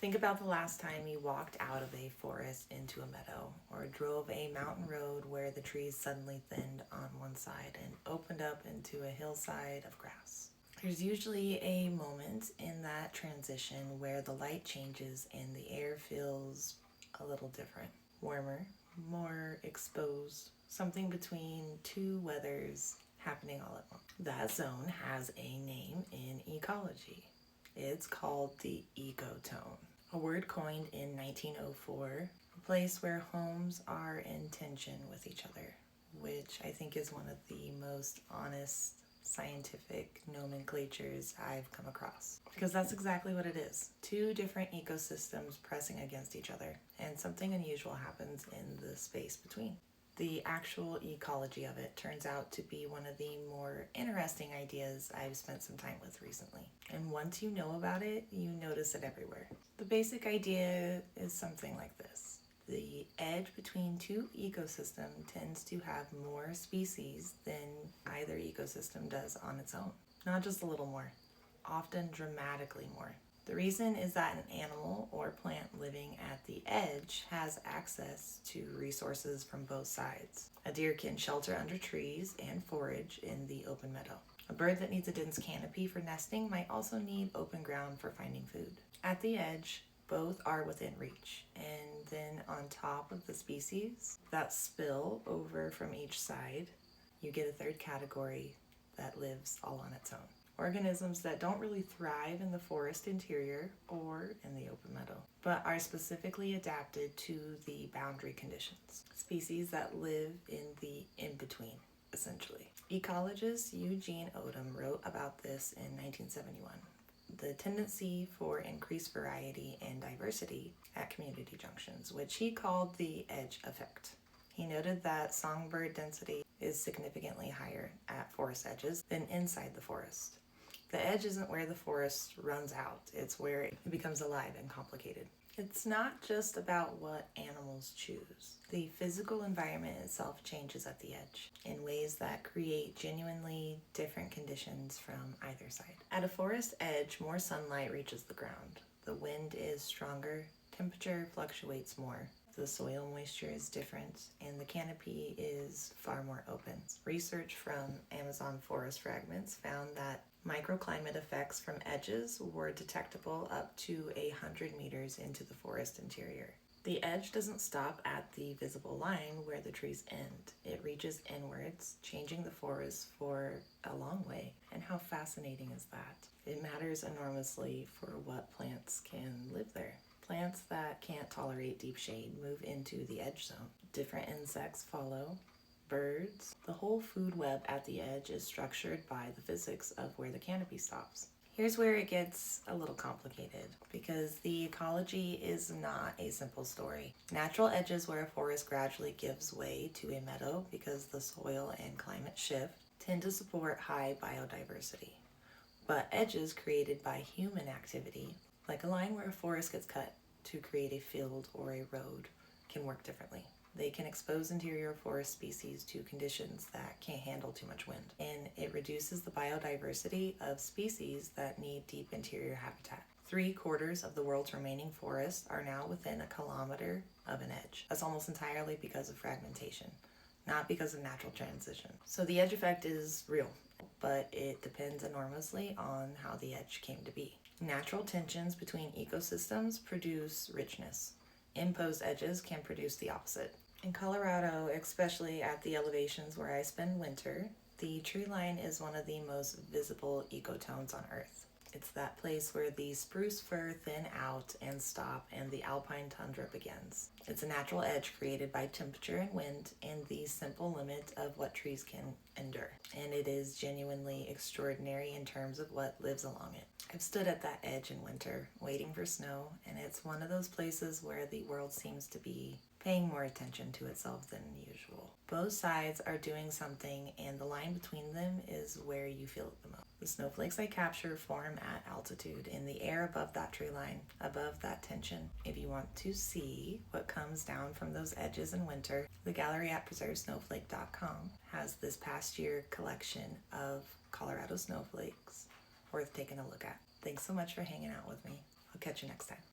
Think about the last time you walked out of a forest into a meadow or drove a mountain road where the trees suddenly thinned on one side and opened up into a hillside of grass. There's usually a moment in that transition where the light changes and the air feels a little different, warmer, more exposed, something between two weathers happening all at once. That zone has a name in ecology. It's called the ecotone, a word coined in 1904, a place where homes are in tension with each other, which I think is one of the most honest scientific nomenclatures I've come across. Because that's exactly what it is. Two different ecosystems pressing against each other, and something unusual happens in the space between. The actual ecology of it turns out to be one of the more interesting ideas I've spent some time with recently. And once you know about it, you notice it everywhere. The basic idea is something like this. The edge between two ecosystems tends to have more species than either ecosystem does on its own. Not just a little more, often dramatically more. The reason is that an animal or plant living at the edge has access to resources from both sides. A deer can shelter under trees and forage in the open meadow. A bird that needs a dense canopy for nesting might also need open ground for finding food. At the edge, both are within reach, and then on top of the species that spill over from each side, you get a third category that lives all on its own. Organisms that don't really thrive in the forest interior or in the open meadow, but are specifically adapted to the boundary conditions. Species that live in the in-between, essentially. Ecologist Eugene Odum wrote about this in 1971. The tendency for increased variety and diversity at community junctions, which he called the edge effect. He noted that songbird density is significantly higher at forest edges than inside the forest. The edge isn't where the forest runs out, it's where it becomes alive and complicated. It's not just about what animals choose. The physical environment itself changes at the edge in ways that create genuinely different conditions from either side. At a forest edge, more sunlight reaches the ground. The wind is stronger, temperature fluctuates more. The soil moisture is different, and the canopy is far more open. Research from Amazon forest fragments found that microclimate effects from edges were detectable up to 100 meters into the forest interior. The edge doesn't stop at the visible line where the trees end. It reaches inwards, changing the forest for a long way. And how fascinating is that? It matters enormously for what plants can live there. Plants that can't tolerate deep shade move into the edge zone. Different insects follow. Birds. The whole food web at the edge is structured by the physics of where the canopy stops. Here's where it gets a little complicated, because the ecology is not a simple story. Natural edges where a forest gradually gives way to a meadow because the soil and climate shift tend to support high biodiversity. But edges created by human activity, like a line where a forest gets cut to create a field or a road, can work differently. They can expose interior forest species to conditions that can't handle too much wind, and it reduces the biodiversity of species that need deep interior habitat. 3/4 of the world's remaining forests are now within a kilometer of an edge. That's almost entirely because of fragmentation, not because of natural transition. So the edge effect is real, but it depends enormously on how the edge came to be. Natural tensions between ecosystems produce richness. Imposed edges can produce the opposite. In Colorado, especially at the elevations where I spend winter, the tree line is one of the most visible ecotones on Earth. It's that place where the spruce fir thin out and stop and the alpine tundra begins. It's a natural edge created by temperature and wind and the simple limit of what trees can endure. And it is genuinely extraordinary in terms of what lives along it. I've stood at that edge in winter, waiting for snow, and it's one of those places where the world seems to be paying more attention to itself than usual. Both sides are doing something, and the line between them is where you feel it the most. The snowflakes I capture form at altitude in the air above that tree line, above that tension. If you want to see what comes down from those edges in winter, the gallery at preservesnowflake.com has this past year collection of Colorado snowflakes worth taking a look at. Thanks so much for hanging out with me. I'll catch you next time.